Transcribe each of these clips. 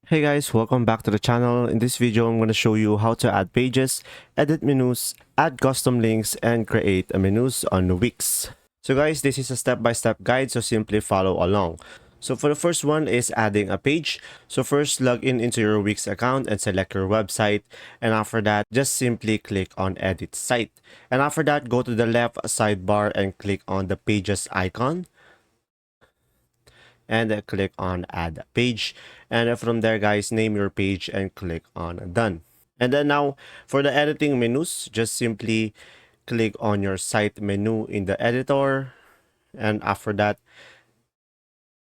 Hey guys, welcome back to the channel. In this video, I'm going to show you how to add pages, edit menus, add custom links, and create a menus on Wix. So guys, this is a step-by-step guide, so simply follow along. So for the first one is adding a page. So first, log in into your Wix account and select your website. And after that, just simply click on edit site. And after that, go to the left sidebar and click on the pages icon. And click on add page, and from there guys, name your page and click on done. And then now for the editing menus, just simply click on your site menu in the editor, and after that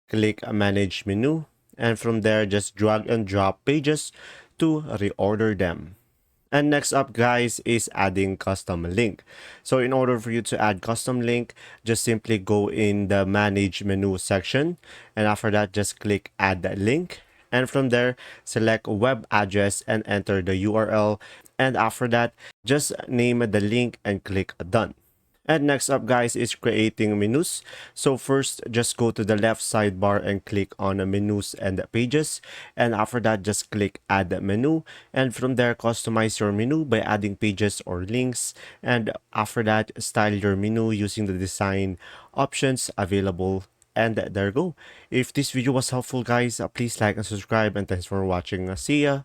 click manage menu, and from there just drag and drop pages to reorder them. And next up guys is adding custom link. So in order for you to add custom link, just simply go in the manage menu section, and after that just click add link, and from there select web address and enter the URL, and after that just name the link and click done. And next up guys is creating menus. So first, just go to the left sidebar and click on the menus and the pages, and after that just click add menu, and from there customize your menu by adding pages or links, and after that style your menu using the design options available. And there you go. If this video was helpful guys, please like and subscribe, and thanks for watching. See ya.